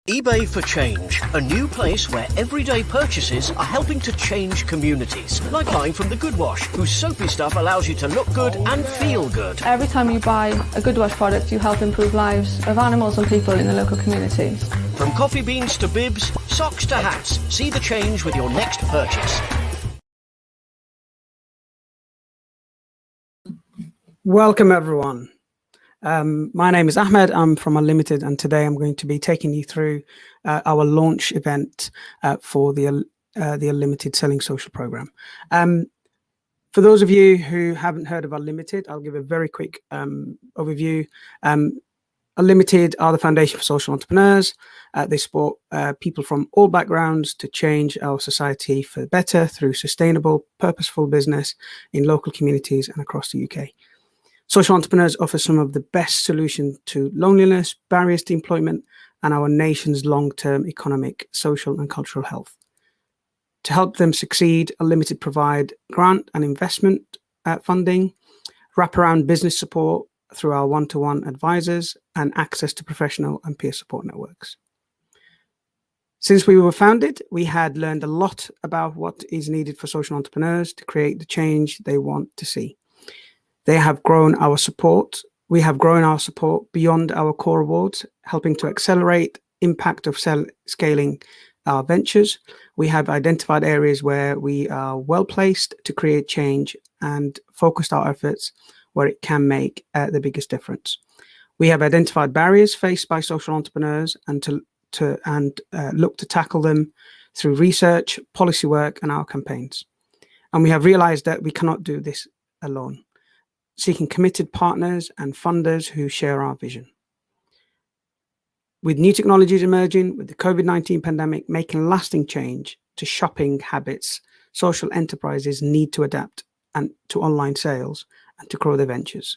eBay for Change, a new place where everyday purchases are helping to change communities. Like buying from the Good Wash, whose soapy stuff allows you to look good and feel good. Every time you buy a Good Wash product, you help improve lives of animals and people in the local communities. From coffee beans to bibs, socks to hats, see the change with your next purchase. Welcome everyone. My name is Ahmed. I'm from UnLtd, and today I'm going to be taking you through our launch event for the UnLtd Selling Social Program. For those of you who haven't heard of UnLtd, I'll give a very quick overview. UnLtd are the foundation for social entrepreneurs. They support people from all backgrounds to change our society for the better through sustainable, purposeful business in local communities and across the UK. Social entrepreneurs offer some of the best solutions to loneliness, barriers to employment, and our nation's long-term economic, social, and cultural health. To help them succeed, UnLtd provide grant and investment funding, wraparound business support through our one-to-one advisors, and access to professional and peer support networks. Since we were founded, we had learned a lot about what is needed for social entrepreneurs to create the change they want to see. We have grown our support beyond our core awards, helping to accelerate impact of scaling our ventures. We have identified areas where we are well placed to create change and focused our efforts where it can make the biggest difference. We have identified barriers faced by social entrepreneurs and look to tackle them through research, policy work, and our campaigns. And we have realized that we cannot do this alone, seeking committed partners and funders who share our vision. With new technologies emerging, with the COVID-19 pandemic making lasting change to shopping habits, social enterprises need to adapt to online sales and to grow their ventures.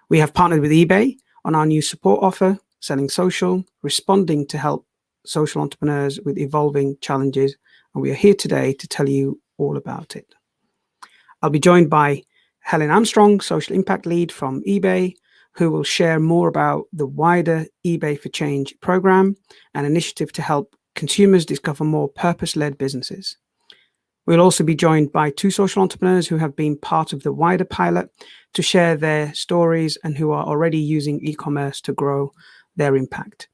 We have partnered with eBay on our new support offer, Selling Social, responding to help social entrepreneurs with evolving challenges, and we are here today to tell you all about it. I'll be joined by Helen Armstrong, Social Impact Lead from eBay, who will share more about the wider eBay for Change program, an initiative to help consumers discover more purpose-led businesses. We'll also be joined by two social entrepreneurs who have been part of the wider pilot to share their stories and who are already using e-commerce to grow their impact.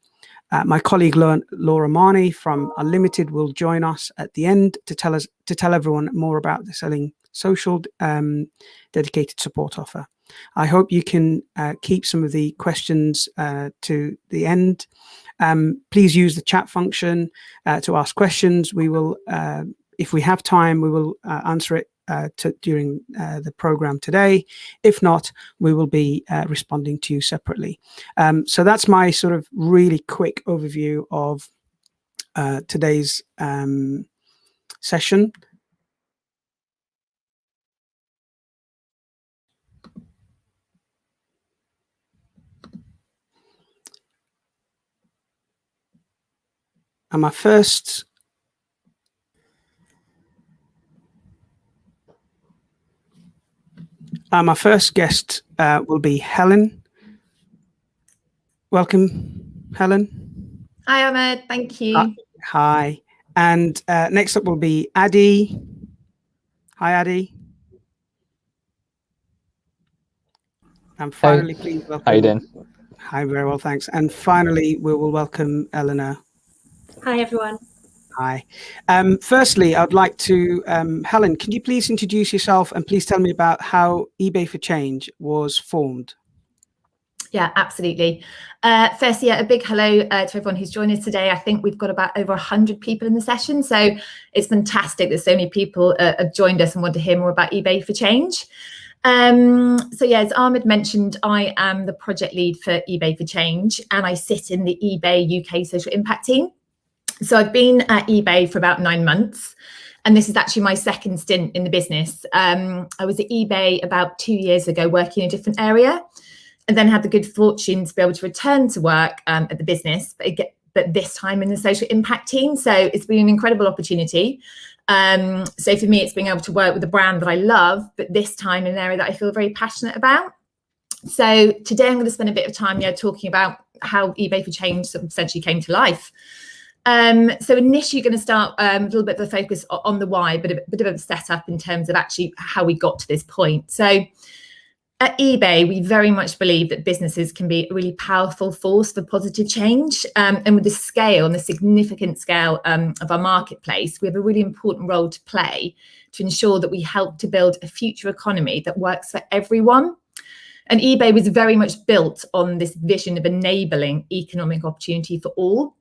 My colleague Laura Marnie from UnLtd will join us at the end to tell everyone more about the Selling Social dedicated support offer. I hope you can keep some of the questions to the end. Please use the chat function to ask questions. We will, if we have time, we will answer it during the program today. If not, we will be responding to you separately. So that's my sort of really quick overview of today's session. And my first guest will be Helen. Welcome, Helen. Hi, Ahmed. Thank you. Hi. And next up will be Addy. Hi, Addy. And finally, please welcome. How you doing? Hi, very well, thanks. And finally, we will welcome Eleanor. Hi, everyone. Hi. Firstly, I'd like to, Helen, can you please introduce yourself and please tell me about how eBay for Change was formed? Yeah, absolutely. Firstly, a big hello to everyone who's joined us today. I think we've got about over 100 people in the session, so it's fantastic that so many people have joined us and want to hear more about eBay for Change. So yeah, as Ahmed mentioned, I am the project lead for eBay for Change, and I sit in the eBay UK social impact team. So I've been at eBay for about 9 months, and this is actually my second stint in the business. I was at eBay about 2 years ago working in a different area, and then had the good fortune to be able to return to work at the business, but this time in the social impact team. So it's been an incredible opportunity. So for me, it's being able to work with a brand that I love, but this time in an area that I feel very passionate about. So today I'm going to spend a bit of time talking about how eBay for Change sort of essentially came to life. So initially going to start a little bit of a focus on the why, but a bit of a setup in terms of actually how we got to this point. So at eBay, we very much believe that businesses can be a really powerful force for positive change. And with the scale and the significant scale of our marketplace, we have a really important role to play to ensure that we help to build a future economy that works for everyone. And eBay was very much built on this vision of enabling economic opportunity for all.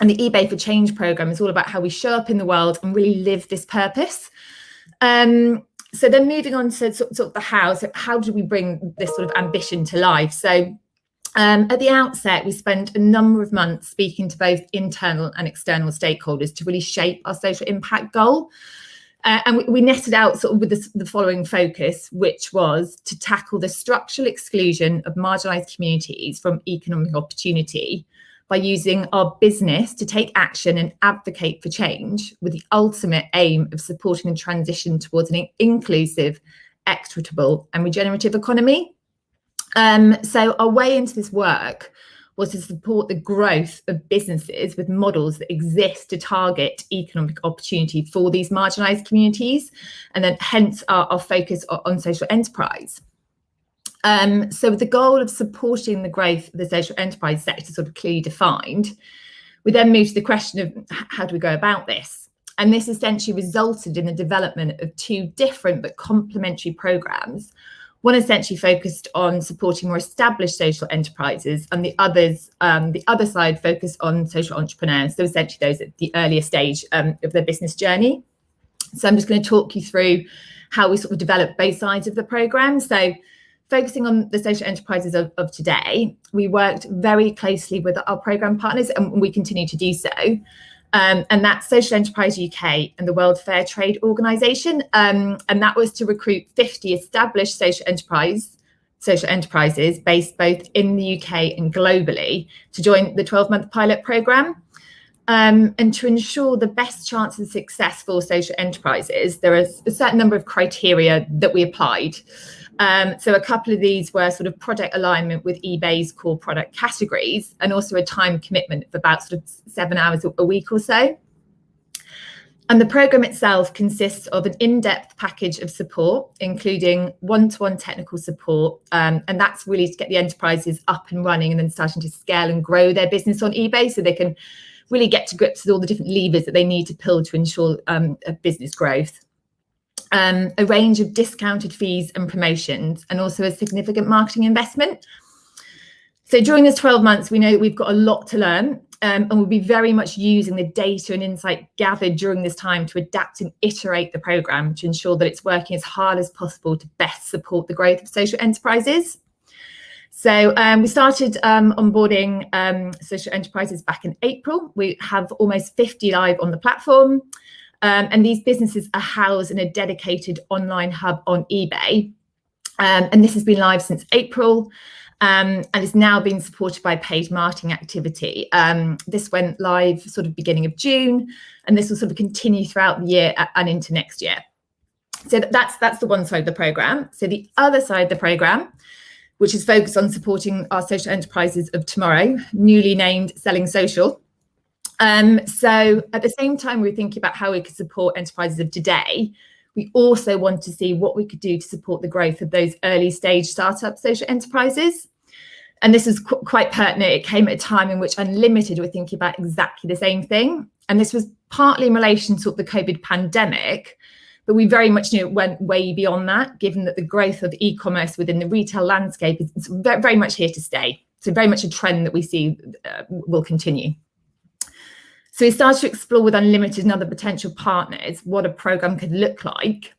And the eBay for Change program is all about how we show up in the world and really live this purpose. So then moving on to sort of the how. So how do we bring this sort of ambition to life? So at the outset, we spent a number of months speaking to both internal and external stakeholders to really shape our social impact goal. And we netted out sort of with the following focus, which was to tackle the structural exclusion of marginalised communities from economic opportunity by using our business to take action and advocate for change, with the ultimate aim of supporting a transition towards an inclusive, equitable and regenerative economy. So our way into this work was to support the growth of businesses with models that exist to target economic opportunity for these marginalised communities, and then hence our focus on social enterprise. So with the goal of supporting the growth of the social enterprise sector sort of clearly defined, we then moved to the question of how do we go about this? And this essentially resulted in the development of two different but complementary programmes. One essentially focused on supporting more established social enterprises, and the other side focused on social entrepreneurs, so essentially those at the earlier stage of their business journey. So I'm just going to talk you through how we sort of developed both sides of the programme. So focusing on the social enterprises of today, we worked very closely with our programme partners, and we continue to do so. And that's Social Enterprise UK and the World Fair Trade Organisation. And that was to recruit 50 established social enterprises based both in the UK and globally to join the 12-month pilot programme. And to ensure the best chance of success for social enterprises, there is a certain number of criteria that we applied. So a couple of these were sort of product alignment with eBay's core product categories, and also a time commitment of about sort of 7 hours a week or so. And the programme itself consists of an in-depth package of support, including one-to-one technical support. And that's really to get the enterprises up and running and then starting to scale and grow their business on eBay, so they can really get to grips with all the different levers that they need to pull to ensure a business growth. A range of discounted fees and promotions, and also a significant marketing investment. So during this 12 months, we know that we've got a lot to learn, and we'll be very much using the data and insight gathered during this time to adapt and iterate the programme to ensure that it's working as hard as possible to best support the growth of social enterprises. So we started onboarding social enterprises back in April. We have almost 50 live on the platform. And these businesses are housed in a dedicated online hub on eBay. And this has been live since April, and is now being supported by paid marketing activity. This went live sort of beginning of June, and this will sort of continue throughout the year and into next year. So that's the one side of the programme. So the other side of the programme, which is focused on supporting our social enterprises of tomorrow, newly named Selling Social. So at the same time, we were thinking about how we could support enterprises of today. We also want to see what we could do to support the growth of those early stage startup social enterprises. And this is quite pertinent. It came at a time in which UnLtd were thinking about exactly the same thing. And this was partly in relation to the COVID pandemic, but we very much knew it went way beyond that, given that the growth of e-commerce within the retail landscape is very much here to stay. So very much a trend that we see will continue. So we started to explore with UnLtd and other potential partners what a programme could look like.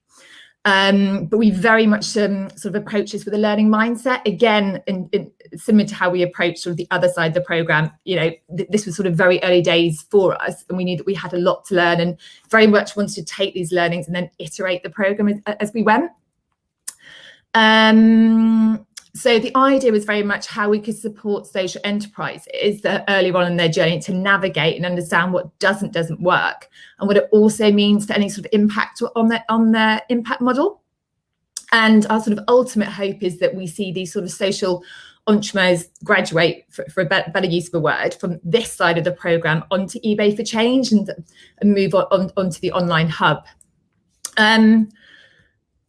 But we very much sort of approach this with a learning mindset. Again, similar to how we approach sort of the other side of the programme, this was sort of very early days for us, and we knew that we had a lot to learn, and very much wanted to take these learnings and then iterate the programme as we went. So the idea was very much how we could support social enterprises that are earlier on in their journey to navigate and understand what doesn't work, and what it also means for any sort of impact on their impact model. And our sort of ultimate hope is that we see these sort of social entrepreneurs graduate, for a better use of a word, from this side of the program onto eBay for Change and move onto the online hub.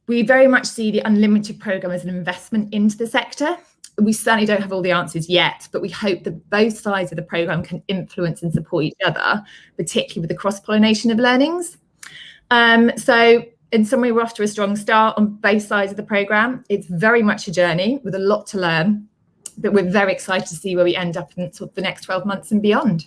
We very much see the Unlimited program as an investment into the sector. We certainly don't have all the answers yet, but we hope that both sides of the program can influence and support each other, particularly with the cross-pollination of learnings. So in summary, we're off to a strong start on both sides of the program. It's very much a journey with a lot to learn, but we're very excited to see where we end up in sort of the next 12 months and beyond.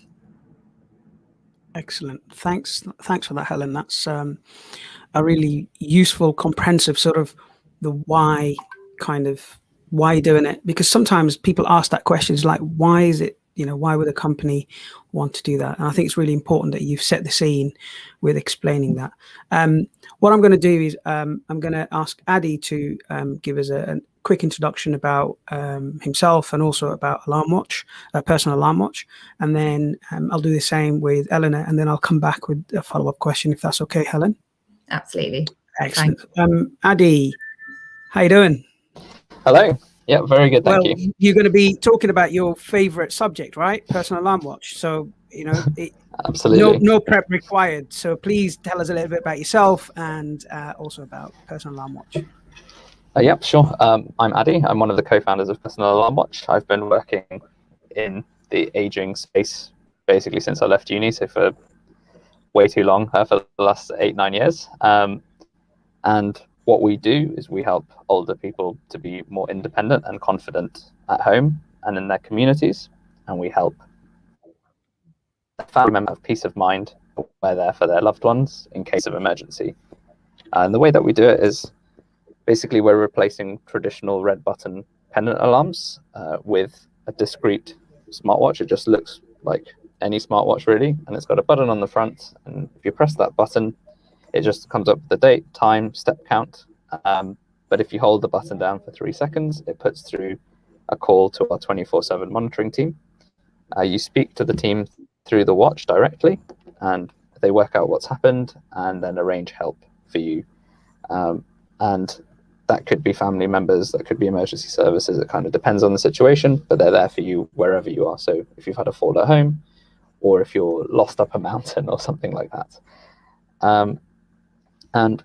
Excellent. Thanks for that, Helen. That's a really useful, comprehensive sort of the why, kind of why doing it, because sometimes people ask that question, like, why is it, why would a company want to do that? And I think it's really important that you've set the scene with explaining that. What I'm going to do is I'm going to ask Adi to give us a quick introduction about himself and also about Alarm Watch, Personal Alarm Watch. And then I'll do the same with Eleanor, and then I'll come back with a follow-up question, if that's okay, Helen. Absolutely. Excellent. Adi, how you doing? Hello. Yeah, very good. Thank you. You're going to be talking about your favorite subject, right? Personal Alarm Watch. So, absolutely. No prep required. So please tell us a little bit about yourself and also about Personal Alarm Watch. Yeah, sure. I'm Adi. I'm one of the co-founders of Personal Alarm Watch. I've been working in the aging space basically since I left uni, so for way too long, for the last 8-9 years. And what we do is we help older people to be more independent and confident at home and in their communities. And we help family members have peace of mind. We're there for their loved ones in case of emergency. And the way that we do it is basically we're replacing traditional red button pendant alarms with a discrete smartwatch. It just looks like any smartwatch really, and it's got a button on the front, and if you press that button, it just comes up with the date, time, step count. But if you hold the button down for 3 seconds, it puts through a call to our 24/7 monitoring team. You speak to the team through the watch directly, and they work out what's happened and then arrange help for you. And that could be family members, that could be emergency services. It kind of depends on the situation, but they're there for you wherever you are. So if you've had a fall at home, or if you're lost up a mountain or something like that. And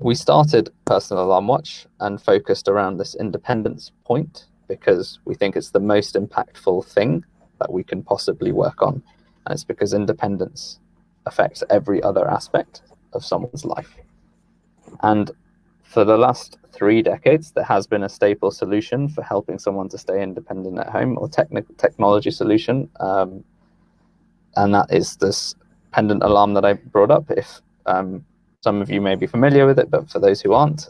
we started Personal Alarm Watch and focused around this independence point because we think it's the most impactful thing that we can possibly work on. And it's because independence affects every other aspect of someone's life. And for the last 3 decades, there has been a staple solution for helping someone to stay independent at home, or technology solution. And that is this pendant alarm that I brought up. If some of you may be familiar with it, but for those who aren't,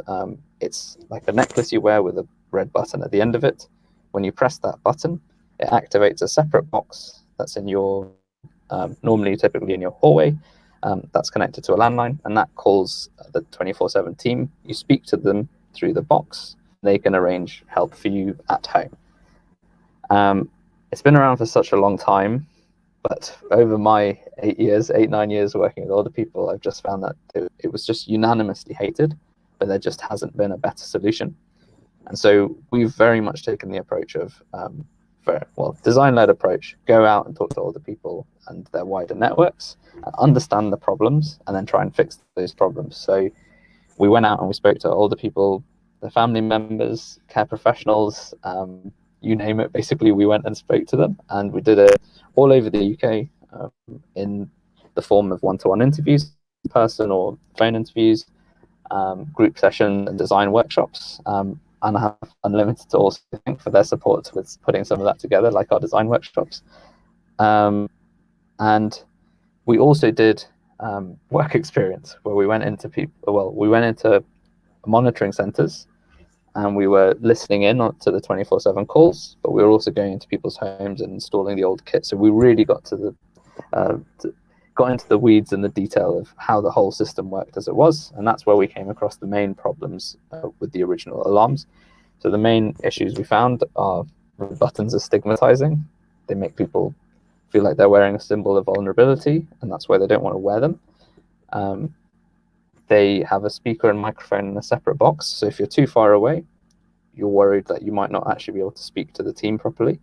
it's like a necklace you wear with a red button at the end of it. When you press that button, it activates a separate box that's in your, normally typically in your hallway, that's connected to a landline, and that calls the 24/7 team. You speak to them through the box. They can arrange help for you at home. It's been around for such a long time, but over my 8-9 years working with older people, I've just found that it was just unanimously hated, but there just hasn't been a better solution. And so we've very much taken the approach of, design-led approach, go out and talk to older people and their wider networks, understand the problems, and then try and fix those problems. So we went out and we spoke to older people, their family members, care professionals, you name it. Basically, we went and spoke to them, and we did it all over the UK in the form of one-to-one interviews, person or phone interviews, group session and design workshops. And I have UnLtd to also thank for their support with putting some of that together, like our design workshops. And we also did work experience where we went into monitoring centers, and we were listening in to the 24/7 calls, but we were also going into people's homes and installing the old kit. So we really got to got into the weeds and the detail of how the whole system worked as it was, and that's where we came across the main problems with the original alarms. So the main issues we found are buttons are stigmatizing. They make people feel like they're wearing a symbol of vulnerability, and that's why they don't want to wear them. they have a speaker and microphone in a separate box. So if you're too far away, you're worried that you might not actually be able to speak to the team properly.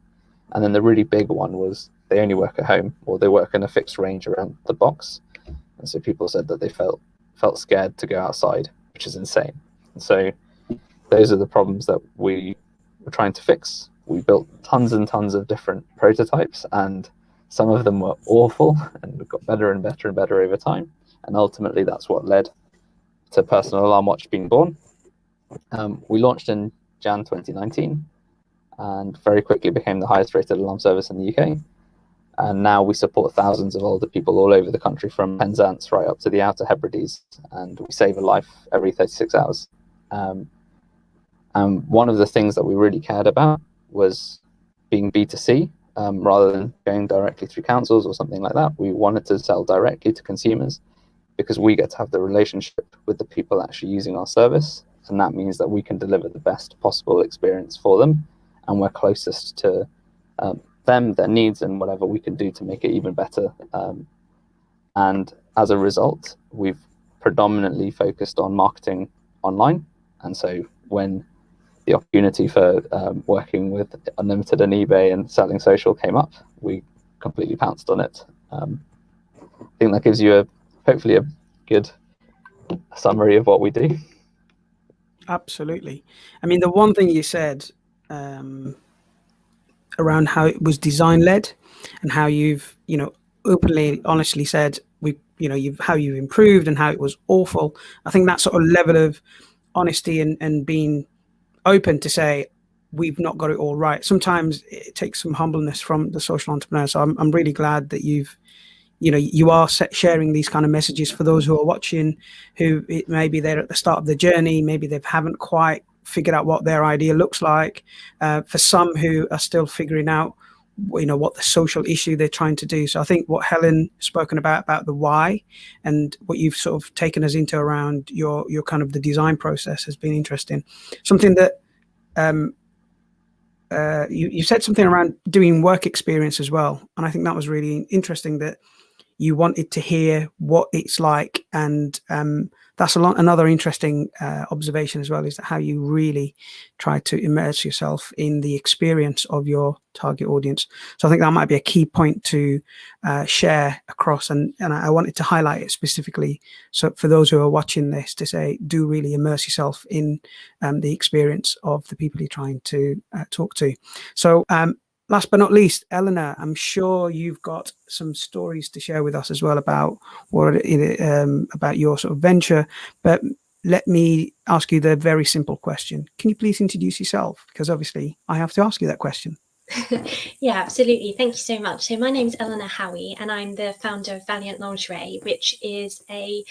And then the really big one was they only work at home, or they work in a fixed range around the box. And so people said that they felt scared to go outside, which is insane. And so those are the problems that we were trying to fix. We built tons and tons of different prototypes, and some of them were awful, and we got better and better and better over time. And ultimately, that's what led to Personal Alarm Watch being born. We launched in Jan 2019, and very quickly became the highest rated alarm service in the UK. And now we support thousands of older people all over the country, from Penzance right up to the Outer Hebrides, and we save a life every 36 hours. And one of the things that we really cared about was being B2C, rather than going directly through councils or something like that. We wanted to sell directly to consumers because we get to have the relationship with the people actually using our service. And that means that we can deliver the best possible experience for them. And we're closest to them, their needs, and whatever we can do to make it even better. And as a result, we've predominantly focused on marketing online. And so when the opportunity for working with UnLtd and eBay and selling social came up, we completely pounced on it. I think that gives you hopefully a good summary of what we do. Absolutely. I mean, the one thing you said around how it was design led, and how you've, openly, honestly said how you improved and how it was awful. I think that sort of level of honesty and being open to say we've not got it all right. Sometimes it takes some humbleness from the social entrepreneur. So I'm really glad that you are sharing these kind of messages for those who are watching, who maybe they're at the start of the journey, maybe they haven't quite figured out what their idea looks like. For some who are still figuring out, what the social issue they're trying to do. So I think what Helen spoken about the why, and what you've sort of taken us into around your kind of the design process has been interesting. Something that you said something around doing work experience as well, and I think that was really interesting, that you wanted to hear what it's like, and that's another interesting observation as well, is that how you really try to immerse yourself in the experience of your target audience. So I think that might be a key point to share across, and I wanted to highlight it specifically, so for those who are watching this, to say, do really immerse yourself in the experience of the people you're trying to talk to. So last but not least, Eleanor, I'm sure you've got some stories to share with us as well about about your sort of venture. But let me ask you the very simple question. Can you please introduce yourself? Because obviously I have to ask you that question. Yeah, absolutely. Thank you so much. So my name is Eleanor Howie, and I'm the founder of Valiant Lingerie, which is a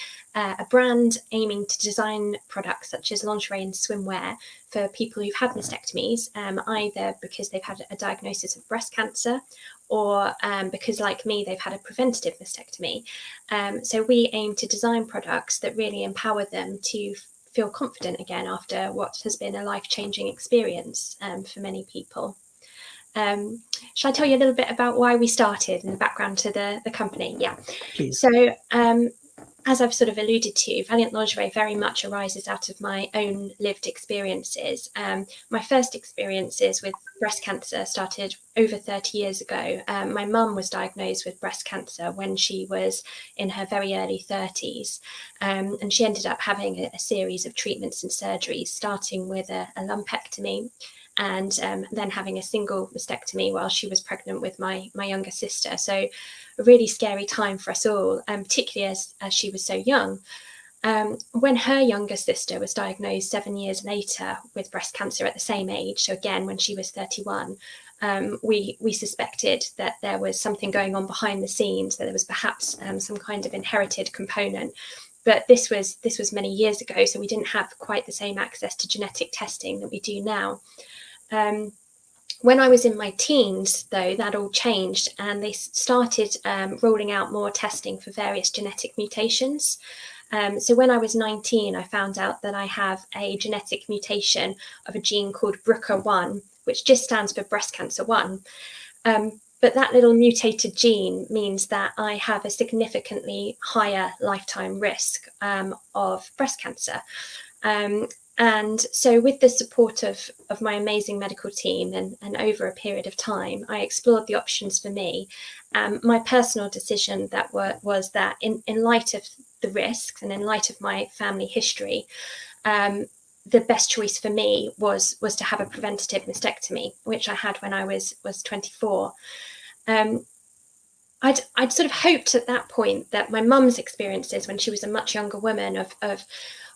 brand aiming to design products such as lingerie and swimwear for people who've had mastectomies, either because they've had a diagnosis of breast cancer, or because, like me, they've had a preventative mastectomy. So we aim to design products that really empower them to feel confident again after what has been a life-changing experience for many people. Shall I tell you a little bit about why we started and the background to the company? Yeah. Please. So as I've sort of alluded to, Valiant Lingerie very much arises out of my own lived experiences. My first experiences with breast cancer started over 30 years ago. My mum was diagnosed with breast cancer when she was in her very early 30s. And she ended up having a series of treatments and surgeries, starting with a lumpectomy, and then having a single mastectomy while she was pregnant with my younger sister. So a really scary time for us all, particularly as she was so young. When her younger sister was diagnosed 7 years later with breast cancer at the same age, so again when she was 31, we suspected that there was something going on behind the scenes, that there was perhaps some kind of inherited component. But this was many years ago, so we didn't have quite the same access to genetic testing that we do now. When I was in my teens, though, that all changed, and they started rolling out more testing for various genetic mutations. So when I was 19, I found out that I have a genetic mutation of a gene called BRCA1, which just stands for breast cancer 1. But But that little mutated gene means that I have a significantly higher lifetime risk of breast cancer. And so with the support of my amazing medical team and over a period of time, I explored the options for me. My personal decision was that in light of the risks and in light of my family history, the best choice for me was to have a preventative mastectomy, which I had when I was 24. I'd sort of hoped at that point that my mum's experiences when she was a much younger woman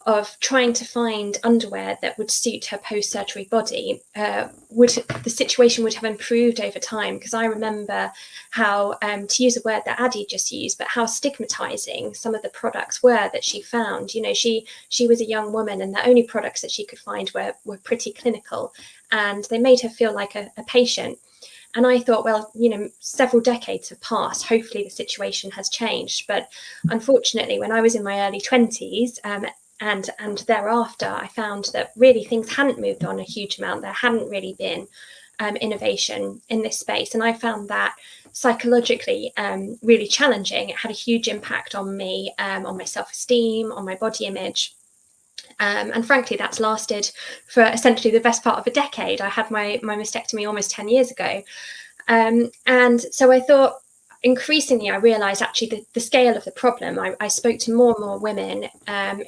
of trying to find underwear that would suit her post-surgery body, the situation would have improved over time. Because I remember how, to use a word that Addie just used, but how stigmatizing some of the products were that she found. You know, she was a young woman, and the only products that she could find were pretty clinical, and they made her feel like a patient. And I thought, well, you know, several decades have passed. Hopefully the situation has changed. But unfortunately, when I was in my early 20s, and thereafter, I found that really things hadn't moved on a huge amount. There hadn't really been innovation in this space. And I found that psychologically really challenging. It had a huge impact on me, on my self-esteem, on my body image. And frankly, that's lasted for essentially the best part of a decade. I had my mastectomy almost 10 years ago. And so I thought, increasingly, I realised actually the scale of the problem. I spoke to more and more women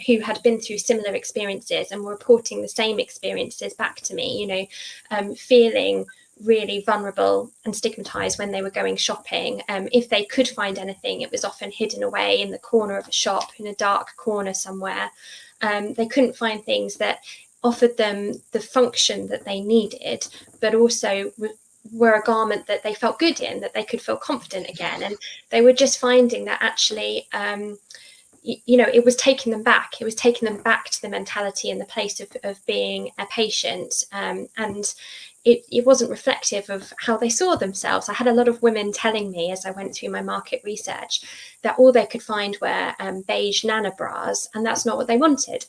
who had been through similar experiences and were reporting the same experiences back to me, you know, feeling really vulnerable and stigmatized when they were going shopping. If they could find anything, it was often hidden away in the corner of a shop, in a dark corner somewhere. They couldn't find things that offered them the function that they needed, but also were a garment that they felt good in, that they could feel confident again. And they were just finding that actually, you know, it was taking them back. It was taking them back to the mentality and the place of being a patient. And it wasn't reflective of how they saw themselves. I had a lot of women telling me as I went through my market research that all they could find were beige nana bras, and that's not what they wanted.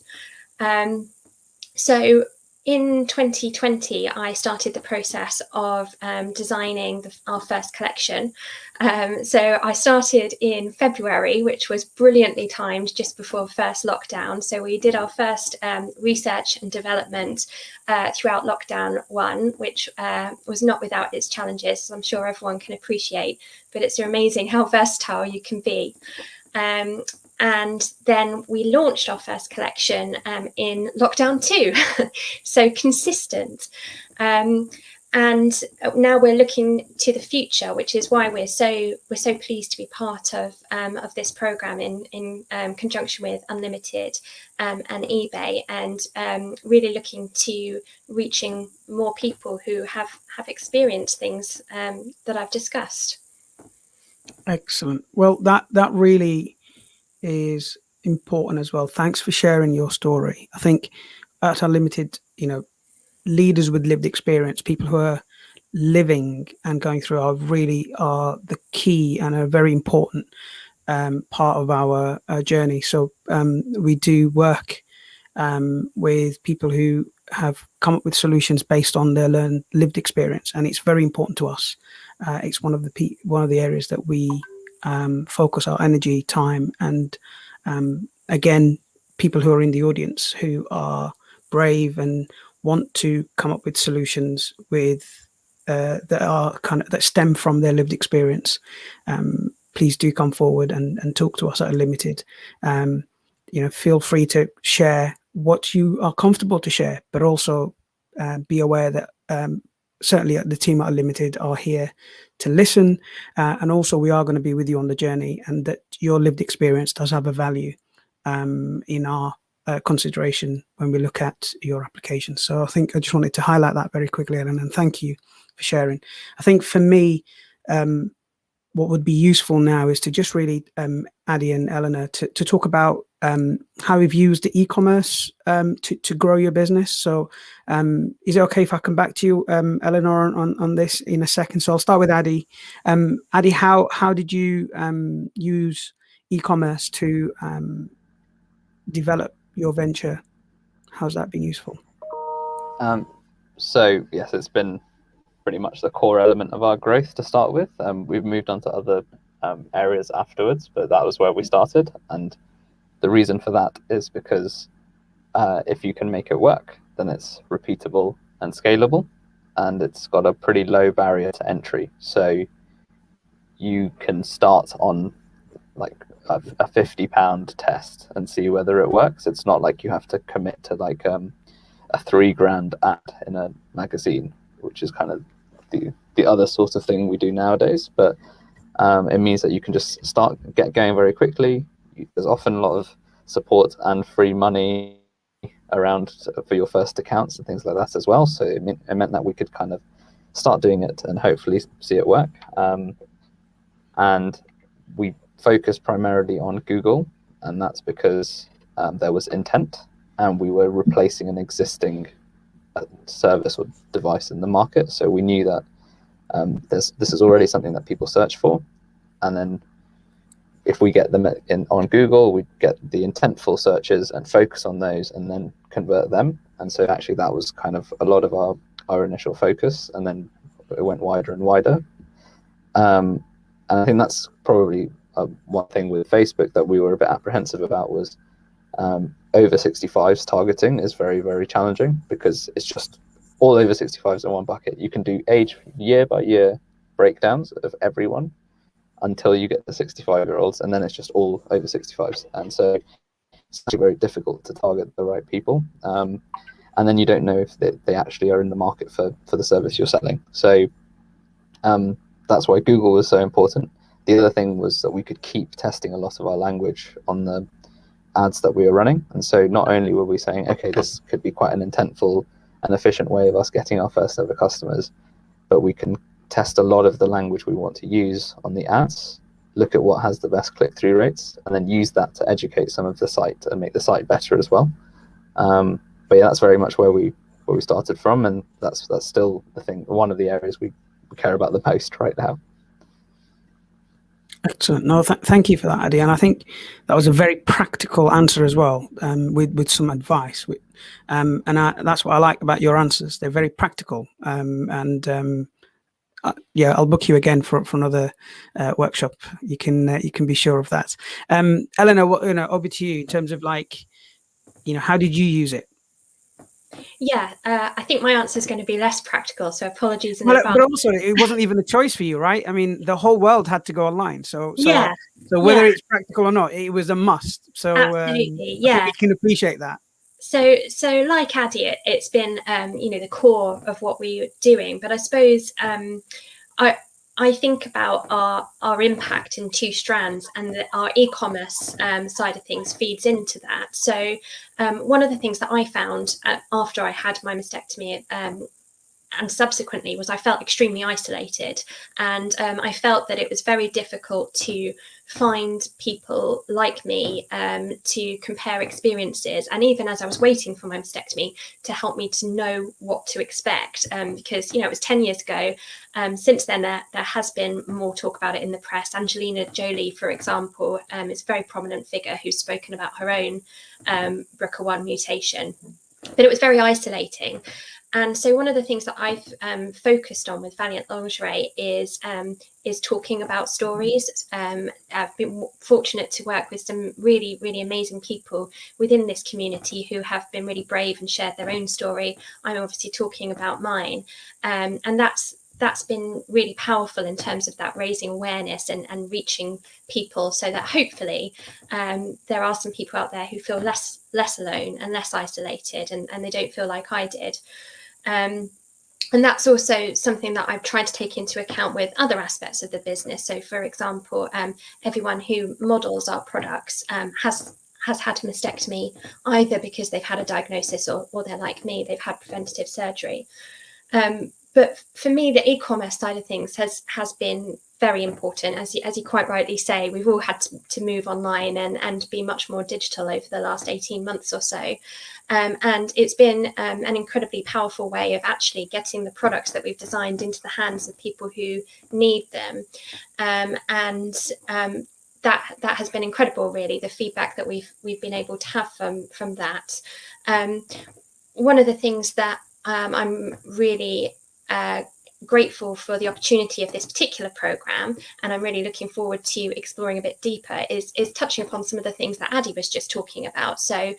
So in 2020, I started the process of designing our first collection. So I started in February, which was brilliantly timed just before first lockdown. So we did our first research and development throughout lockdown 1, which was not without its challenges, as I'm sure everyone can appreciate, but it's amazing how versatile you can be. And then we launched our first collection in lockdown 2, so consistent. And now we're looking to the future, which is why we're so pleased to be part of this program in conjunction with UnLtd and eBay, and really looking to reaching more people who have experienced things that I've discussed. Excellent. Well, that really is important as well. Thanks for sharing your story. I think at UnLtd, you know, leaders with lived experience, people who are living and going through are the key and a very important part of our journey. So we do work with people who have come up with solutions based on their lived experience, and it's very important to us. It's one of the areas that we focus our energy, time, and again, people who are in the audience who are brave and want to come up with solutions that stem from their lived experience. Please do come forward and talk to us at UnLtd. You know, feel free to share what you are comfortable to share, but also be aware that certainly the team at UnLtd are here to listen, and also we are going to be with you on the journey, and that your lived experience does have a value in our consideration when we look at your application. So I think I just wanted to highlight that very quickly, Ellen, and thank you for sharing. I think for me, what would be useful now is to just really, Addie and Eleanor, to talk about how you've used the e-commerce to grow your business. So is it okay if I come back to you, Eleanor, on this in a second? So I'll start with Addie. Addie, how did you use e-commerce to develop your venture? How's that been useful? So yes, it's been pretty much the core element of our growth to start with. We've moved on to other areas afterwards, but that was where we started. And the reason for that is because if you can make it work, then it's repeatable and scalable, and it's got a pretty low barrier to entry. So you can start on like a £50 test and see whether it works. It's not like you have to commit to like a £3,000 ad in a magazine, which is kind of the other sort of thing we do nowadays. But it means that you can just get going very quickly. There's often a lot of support and free money around for your first accounts and things like that as well. So it meant that we could kind of start doing it and hopefully see it work. And we focus primarily on Google, and that's because there was intent and we were replacing an existing service or device in the market. So we knew that this is already something that people search for, and then if we get them on Google, we get the intentful searches and focus on those and then convert them. And so actually that was kind of a lot of our initial focus, and then it went wider and wider. And I think that's probably one thing with Facebook that we were a bit apprehensive about was over 65s targeting is very, very challenging, because it's just all over 65s in one bucket. You can do age year by year breakdowns of everyone until you get the 65-year-olds, and then it's just all over 65s. And so it's actually very difficult to target the right people. And then you don't know if they actually are in the market for the service you're selling. So that's why Google was so important. The other thing was that we could keep testing a lot of our language on the ads that we were running. And so not only were we saying, okay, this could be quite an intentful and efficient way of us getting our first ever customers, but we can test a lot of the language we want to use on the ads, look at what has the best click-through rates, and then use that to educate some of the site and make the site better as well. But yeah, that's very much where we started from, and that's still the thing, one of the areas we care about the most right now. Excellent. No, thank you for that, Adi. And I think that was a very practical answer as well, with some advice. That's what I like about your answers. They're very practical. Yeah, I'll book you again for another workshop. You can be sure of that. Eleanor, over to you in terms of how did you use it? Yeah, I think my answer is going to be less practical, so apologies in advance. But also, it wasn't even a choice for you, right? I mean, the whole world had to go online. So whether it's practical or not, it was a must. So absolutely, yeah, I think we can appreciate that. So like Adi, it's been the core of what we were doing. But I suppose I think about our impact in two strands, and that our e-commerce side of things feeds into that. So one of the things that I found after I had my mastectomy and subsequently was I felt extremely isolated, and I felt that it was very difficult to find people like me to compare experiences, and even as I was waiting for my mastectomy, to help me to know what to expect, because it was 10 years ago. Since then there has been more talk about it in the press. Angelina Jolie, for example, is a very prominent figure who's spoken about her own BRCA1 mutation, but it was very isolating. And so one of the things that I've focused on with Valiant Lingerie is talking about stories. I've been fortunate to work with some really, really amazing people within this community who have been really brave and shared their own story. I'm obviously talking about mine. And that's been really powerful in terms of that raising awareness and reaching people, so that hopefully there are some people out there who feel less alone and less isolated, and they don't feel like I did. And that's also something that I've tried to take into account with other aspects of the business. So, for example, everyone who models our products has had a mastectomy, either because they've had a diagnosis or they're like me, they've had preventative surgery. But for me, the e-commerce side of things has been very important. As you quite rightly say, we've all had to move online and be much more digital over the last 18 months or so. And it's been an incredibly powerful way of actually getting the products that we've designed into the hands of people who need them. That has been incredible, really, the feedback that we've been able to have from that. One of the things that I'm really grateful for the opportunity of this particular program, and I'm really looking forward to exploring a bit deeper, is touching upon some of the things that Addy was just talking about. So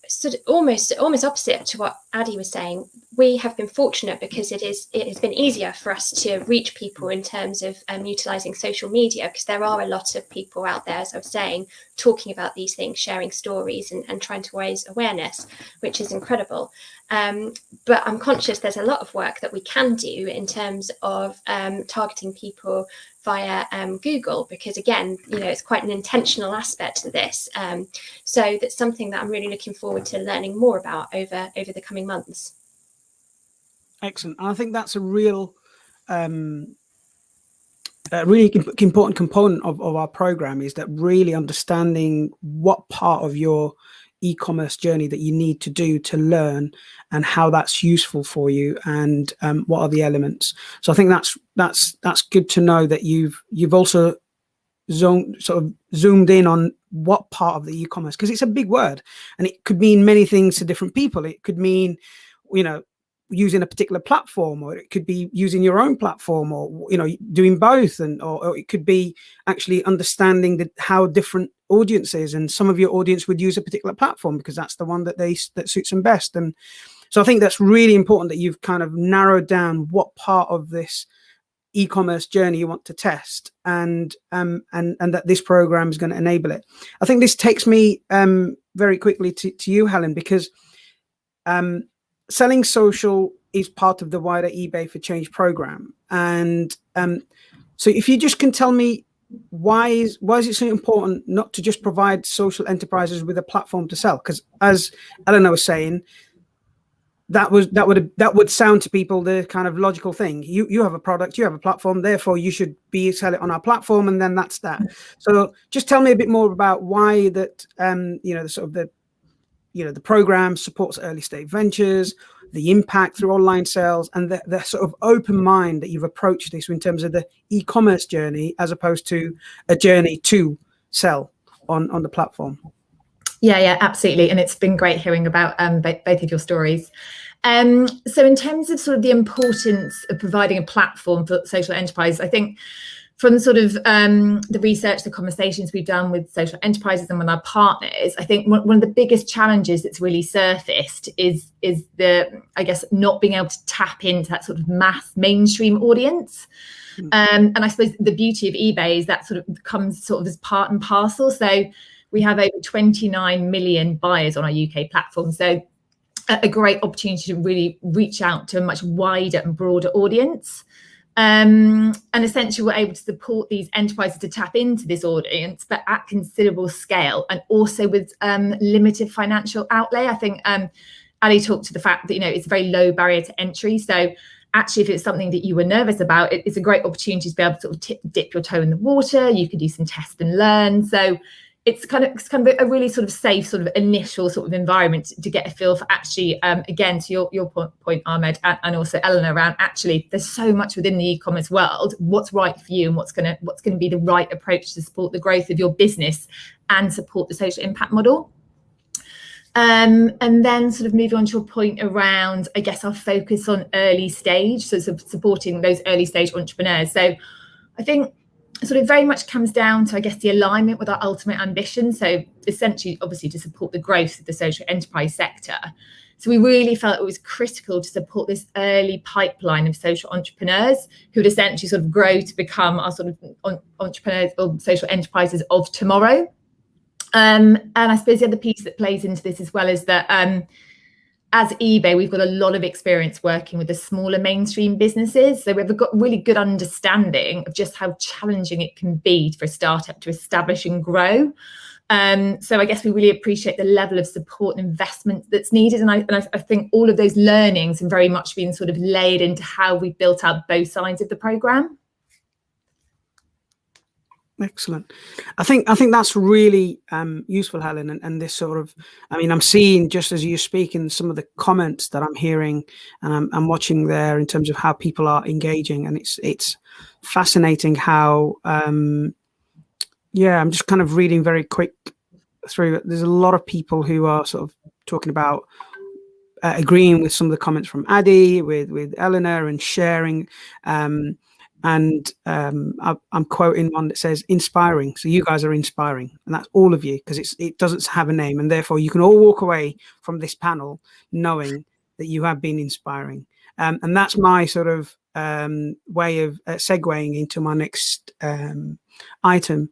sort of almost opposite to what Addy was saying, we have been fortunate because it has been easier for us to reach people in terms of utilising social media, because there are a lot of people out there, as I was saying, talking about these things, sharing stories and trying to raise awareness, which is incredible. But I'm conscious there's a lot of work that we can do in terms of targeting people via Google, because again, it's quite an intentional aspect to this. So that's something that I'm really looking forward to learning more about over the coming months. Excellent. And I think that's a really important component of our program, is that really understanding what part of your e-commerce journey that you need to do to learn, and how that's useful for you, and what are the elements. So I think that's good to know that you've also zoomed in on what part of the e-commerce, because it's a big word and it could mean many things to different people. It could mean, using a particular platform, or it could be using your own platform, or doing both, or it could be actually understanding how different audiences, and some of your audience would use a particular platform because that's the one that suits them best. And so I think that's really important that you've kind of narrowed down what part of this e-commerce journey you want to test, and that this program is going to enable it. I think this takes me very quickly to you, Helen, because selling social is part of the wider eBay for Change program. And so if you just can tell me, why is it so important not to just provide social enterprises with a platform to sell? Because as Eleanor was saying, that would sound to people the kind of logical thing. You have a product, you have a platform, therefore you should sell it on our platform, and then that's that. So just tell me a bit more about why that the program supports early stage ventures, the impact through online sales, and the sort of open mind that you've approached this in terms of the e-commerce journey, as opposed to a journey to sell on the platform. Yeah, absolutely. And it's been great hearing about both of your stories. So in terms of sort of the importance of providing a platform for social enterprise, I think from sort of the research, the conversations we've done with social enterprises and with our partners, I think one of the biggest challenges that's really surfaced is the, I guess, not being able to tap into that sort of mass mainstream audience. And I suppose the beauty of eBay is that sort of comes sort of as part and parcel. So we have over 29 million buyers on our UK platform. So a great opportunity to really reach out to a much wider and broader audience. And essentially we're able to support these enterprises to tap into this audience, but at considerable scale, and also with limited financial outlay. I think Ali talked to the fact that, it's a very low barrier to entry. So actually, if it's something that you were nervous about, it's a great opportunity to be able to sort of dip your toe in the water. You can do some test and learn. So it's kind of a really sort of safe sort of initial sort of environment to get a feel for actually, again, to your point, Ahmed, and also Eleanor, around actually there's so much within the e-commerce world. What's right for you, and what's going to be the right approach to support the growth of your business and support the social impact model. And then sort of moving on to your point around, I guess, our focus on early stage, so supporting those early stage entrepreneurs. So I think sort of very much comes down to, I guess, the alignment with our ultimate ambition. So essentially, obviously, to support the growth of the social enterprise sector. So we really felt it was critical to support this early pipeline of social entrepreneurs who would essentially sort of grow to become our sort of entrepreneurs or social enterprises of tomorrow. And I suppose the other piece that plays into this as well is that as eBay, we've got a lot of experience working with the smaller mainstream businesses. So we've got really good understanding of just how challenging it can be for a startup to establish and grow. So I guess we really appreciate the level of support and investment that's needed. And I think all of those learnings have very much been sort of laid into how we've built out both sides of the programme. Excellent. I think that's really useful, Helen, and this sort of, I mean, I'm seeing, just as you're speaking, some of the comments that I'm hearing and I'm watching there in terms of how people are engaging, and it's fascinating how I'm just kind of reading very quick through it. There's a lot of people who are sort of talking about agreeing with some of the comments from Addy, with Eleanor, and sharing. I'm quoting one that says inspiring. So you guys are inspiring, and that's all of you, because it doesn't have a name, and therefore you can all walk away from this panel knowing that you have been inspiring. And that's my sort of way of segueing into my next item,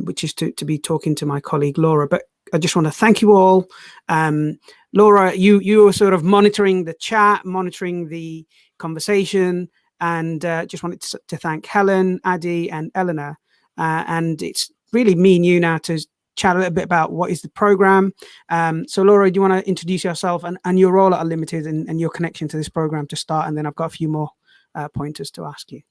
which is to be talking to my colleague Laura. But I just want to thank you all. Laura, you were sort of monitoring the chat, monitoring the conversation, and just wanted to thank Helen, Addy, and Eleanor. And it's really me and you now to chat a little bit about what is the program. So Laura, do you want to introduce yourself and your role at Unlimited and your connection to this program to start? And then I've got a few more pointers to ask you.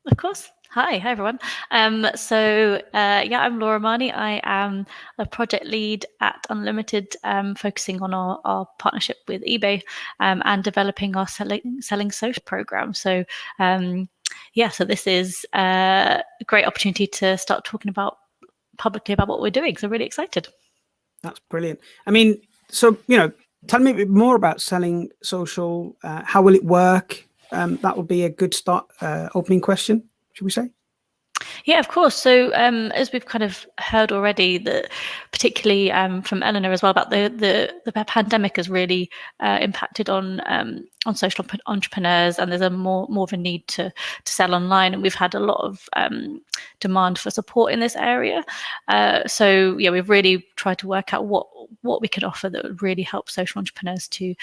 Of course. Hi everyone. Yeah, I'm Laura Marnie. I am a project lead at Unlimited, focusing on our partnership with eBay and developing our selling social program. So so this is a great opportunity to start talking publicly about what we're doing. So really excited. That's brilliant. I mean, so tell me a bit more about selling social. How will it work? That would be a good start, opening question, should we say? Yeah, of course. So as we've kind of heard already, that particularly from Eleanor as well, about the pandemic has really impacted on social entrepreneurs, and there's a more of a need to sell online, and we've had a lot of demand for support in this area. So yeah, we've really tried to work out what we could offer that would really help social entrepreneurs to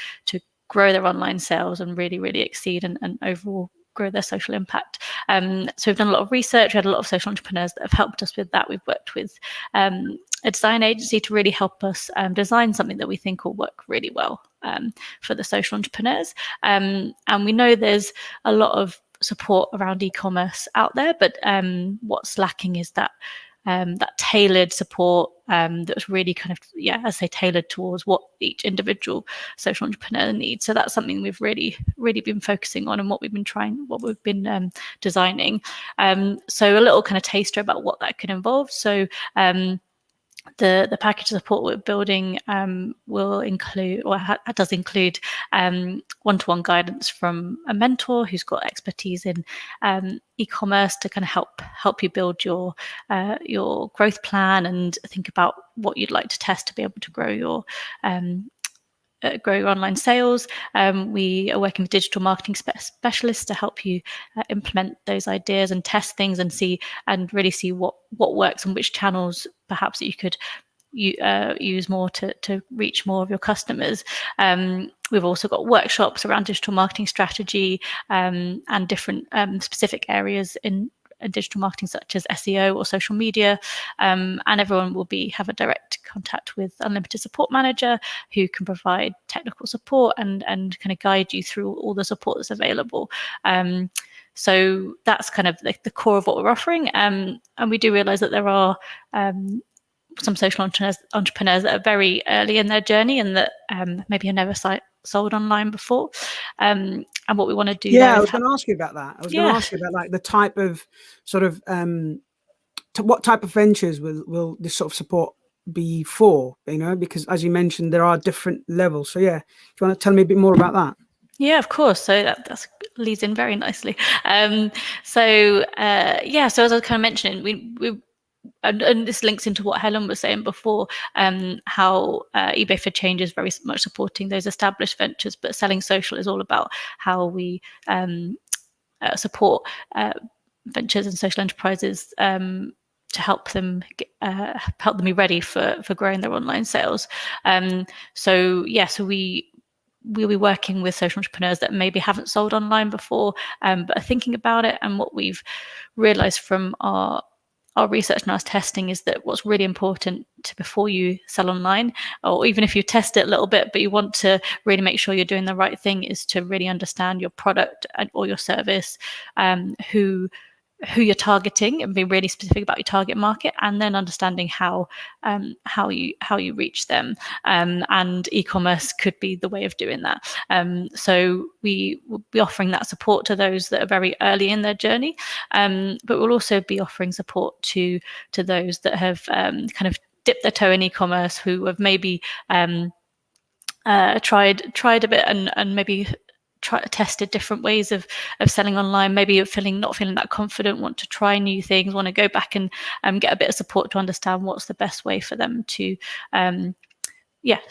grow their online sales and really exceed and overall grow their social impact. So we've done a lot of research. We had a lot of social entrepreneurs that have helped us with that. We've worked with a design agency to really help us design something that we think will work really well for the social entrepreneurs. And we know there's a lot of support around e-commerce out there, but what's lacking is that tailored support that's really kind of, as I say, tailored towards what each individual social entrepreneur needs. So that's something we've really been focusing on, and what we've been designing. So a little kind of taster about what that could involve. So the package of support we're building will include, or does include, one-to-one guidance from a mentor who's got expertise in e-commerce to kind of help you build your growth plan and think about what you'd like to test to be able to grow your online sales. We are working with digital marketing specialists to help you implement those ideas and test things and really see what works and which channels perhaps that you could use more to reach more of your customers. We've also got workshops around digital marketing strategy and different specific areas in digital marketing, such as SEO or social media, and everyone will have a direct contact with Unlimited Support Manager, who can provide technical support and kind of guide you through all the support that's available. So that's kind of the core of what we're offering, and we do realize that there are some social entrepreneurs that are very early in their journey and that maybe have never sold online before. And what we want to do. Yeah, I was going to ask you about that. I was going to ask you about like the type of sort of what type of ventures will this sort of support be for? Because as you mentioned, there are different levels. So yeah, do you want to tell me a bit more about that? Yeah, of course. So that leads in very nicely. So as I was kind of mentioning, we and this links into what Helen was saying before, how eBay for Change is very much supporting those established ventures, but selling social is all about how we support ventures and social enterprises to help them be ready for growing their online sales. So we'll be working with social entrepreneurs that maybe haven't sold online before, but are thinking about it. And what we've realized from our research and our testing is that what's really important before you sell online, or even if you test it a little bit, but you want to really make sure you're doing the right thing, is to really understand your product or your service, who you're targeting, and be really specific about your target market, and then understanding how you reach them. And e-commerce could be the way of doing that. So we will be offering that support to those that are very early in their journey, but we'll also be offering support to those that have kind of dipped their toe in e-commerce, who have maybe tried a bit and maybe tested different ways of selling online, maybe not feeling that confident, want to try new things, want to go back and get a bit of support to understand what's the best way for them to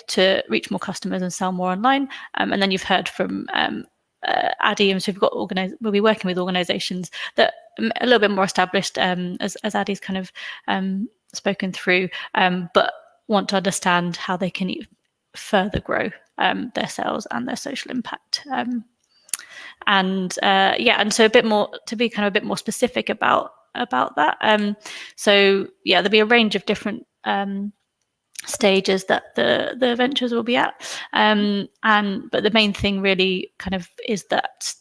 to reach more customers and sell more online. And then you've heard from Addy, and so we'll be working with organizations that are a little bit more established, as Addy's kind of spoken through, but want to understand how they can further grow their sales and their social impact. And so a bit more, to be kind of a bit more specific about that. So yeah, there'll be a range of different stages that the ventures will be at, but the main thing really kind of is that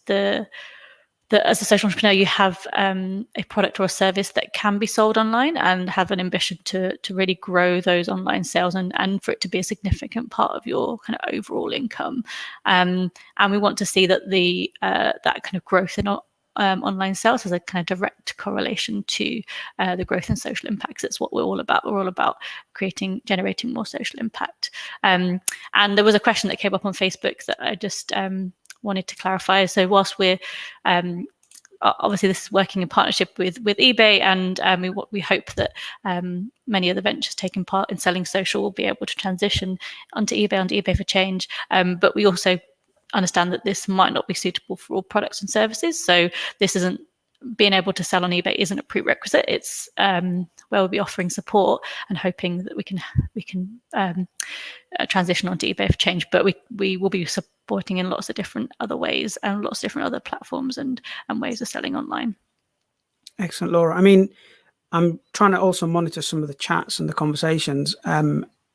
as a social entrepreneur, you have a product or a service that can be sold online and have an ambition to really grow those online sales and for it to be a significant part of your kind of overall income. And we want to see that that kind of growth in online sales has a kind of direct correlation to the growth in social impacts. That's what we're all about. We're all about generating more social impact. And there was a question that came up on Facebook that I just wanted to clarify. So whilst we're obviously this is working in partnership with eBay, and we hope that many of the ventures taking part in selling social will be able to transition onto eBay for change. But we also understand that this might not be suitable for all products and services. So this isn't being able to sell on eBay isn't a prerequisite. It's where we'll be offering support and hoping that we can transition onto eBay for change. But we will be supporting in lots of different other ways and lots of different other platforms and ways of selling online. Excellent, Laura. I mean, I'm trying to also monitor some of the chats and the conversations.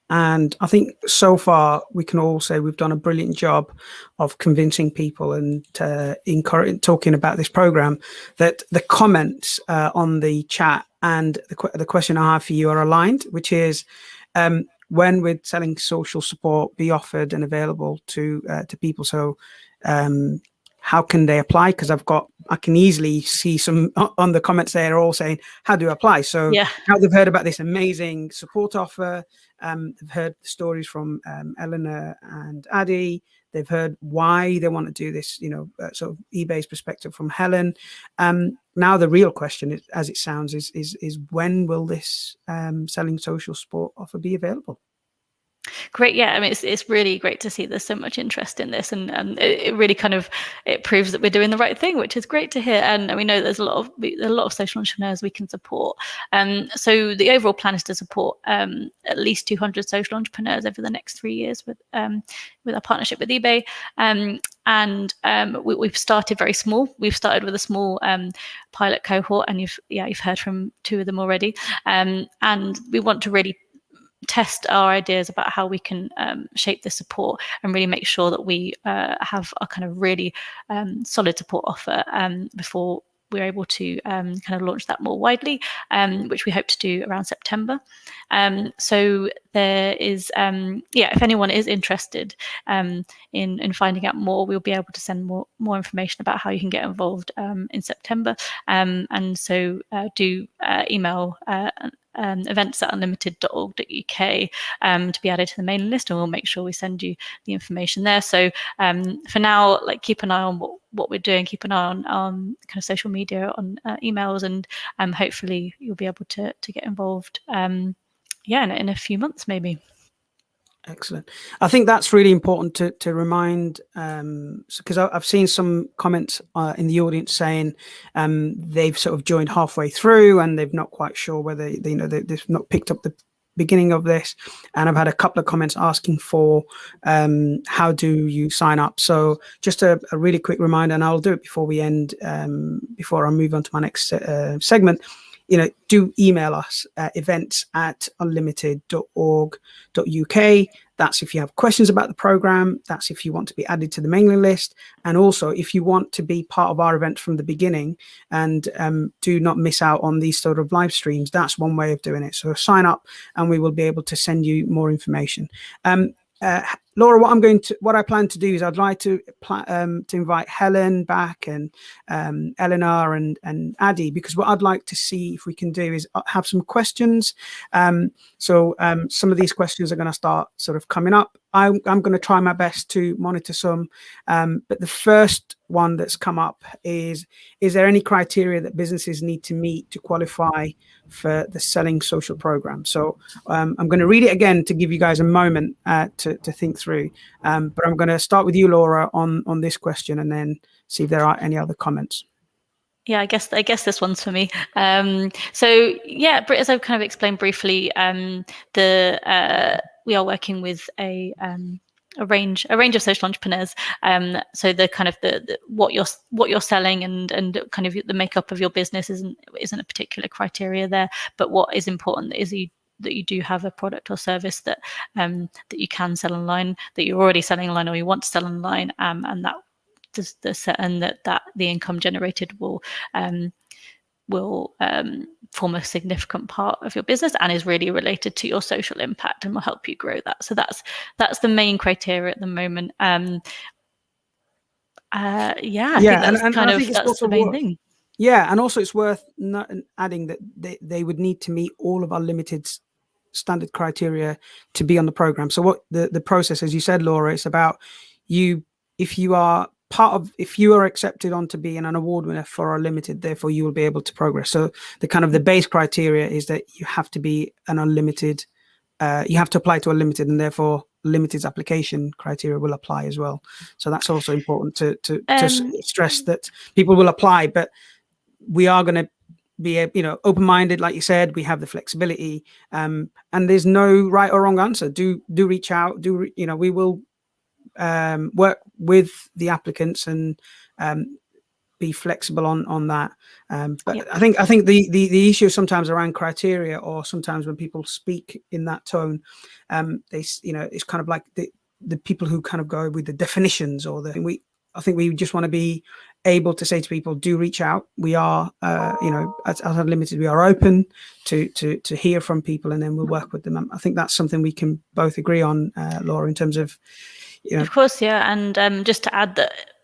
And I think so far we can all say we've done a brilliant job of convincing people and talking about this program. That the comments on the chat and the question I have for you are aligned, which is when would selling social support be offered and available to people? So how can they apply? Because I can easily see some on the comments there are all saying, how do I apply? So now they've heard about this amazing support offer. They've heard the stories from Eleanor and Addy. They've heard why they want to do this, sort of eBay's perspective from Helen. Now the real question is, as it sounds, is when will this selling social support offer be available? Great. Yeah, I mean, it's really great to see there's so much interest in this, and it really kind of proves that we're doing the right thing, which is great to hear. And we know there's a lot of social entrepreneurs we can support. So the overall plan is to support at least 200 social entrepreneurs over the next 3 years with our partnership with eBay. And we've started very small. We've started with a small pilot cohort, and you've heard from 2 of them already. And we want to really test our ideas about how we can shape the support and really make sure that we have a kind of really solid support offer before we're able to kind of launch that more widely, which we hope to do around September. So there is, if anyone is interested in finding out more, we'll be able to send more information about how you can get involved in September. And so do email events@unlimited.org.uk to be added to the mailing list, and we'll make sure we send you the information there. So for now, keep an eye on what we're doing, keep an eye on kind of social media, on emails, and hopefully you'll be able to get involved in a few months maybe. Excellent. I think that's really important to remind, because I've seen some comments in the audience saying they've sort of joined halfway through and they've not quite sure whether they've not picked up the beginning of this. And I've had a couple of comments asking for how do you sign up. So just a really quick reminder, and I'll do it before we end, before I move on to my next segment. Do email us at events@unlimited.org.uk. That's if you have questions about the program. That's if you want to be added to the mailing list. And also if you want to be part of our event from the beginning and do not miss out on these sort of live streams, that's one way of doing it. So sign up and we will be able to send you more information. Laura, what I plan to do is I'd like to invite Helen back, and Eleanor and Addy, because what I'd like to see if we can do is have some questions. So some of these questions are going to start sort of coming up. I'm going to try my best to monitor some, but the first one that's come up is there any criteria that businesses need to meet to qualify for the Selling Social program? So I'm going to read it again to give you guys a moment to think through, but I'm going to start with you, Laura, on this question, and then see if there are any other comments. Yeah, I guess this one's for me. So yeah, as I've kind of explained briefly, we are working with a range of social entrepreneurs. So the kind of the what you're selling and kind of the makeup of your business isn't a particular criteria there, but what is important is that you do have a product or service that you can sell online, that you're already selling online or you want to sell online, and that the income generated will form a significant part of your business and is really related to your social impact and will help you grow that. So that's the main criteria at the moment. I think that's the main thing. Yeah, and also it's worth adding that they would need to meet all of Unlimited standard criteria to be on the program. So what the process, as you said, Laura, it's about if you are accepted on to be an award winner for Unlimited, therefore you will be able to progress. So the base criteria is that you have to be an Unlimited, you have to apply to Unlimited, and therefore Limited's application criteria will apply as well. So that's also important to stress that people will apply, but we are going to be open-minded, like you said. We have the flexibility, and there's no right or wrong answer. Do reach out. We will work with the applicants and be flexible on that. But yeah. I think the issue sometimes around criteria, or sometimes when people speak in that tone, it's kind of like the people who kind of go with the definitions, or I think we just want to be able to say to people, do reach out. We are, at Unlimited, we are open to hear from people, and then we'll work with them. I think that's something we can both agree on, Laura, in terms of, Of course, yeah. And just to add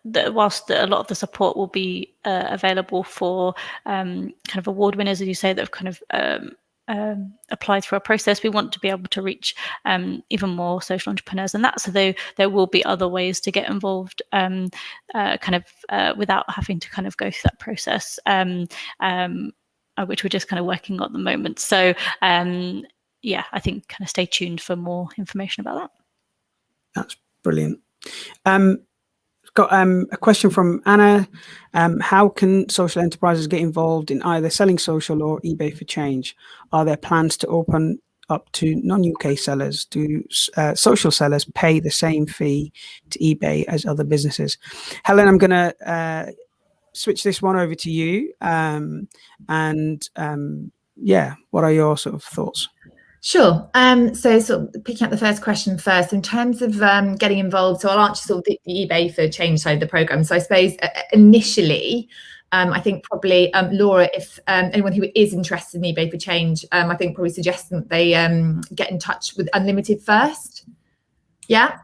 that whilst a lot of the support will be available for kind of award winners, as you say, that have kind of applied through a process, we want to be able to reach even more social entrepreneurs than that. So there will be other ways to get involved, without having to kind of go through that process, which we're just kind of working on at the moment. So I think kind of stay tuned for more information about that. That's brilliant. Got a question from Anna. How can social enterprises get involved in either Selling Social or eBay for Change? Are there plans to open up to non-UK sellers? Do social sellers pay the same fee to eBay as other businesses? Helen, I'm going to switch this one over to you. What are your sort of thoughts? Sure. So sort of picking up the first question first, in terms of getting involved, so I'll answer sort of the eBay for Change side of the program. So I suppose initially, I think probably Laura, if anyone who is interested in eBay for Change, I think probably suggesting that they get in touch with Unlimited first. Yeah,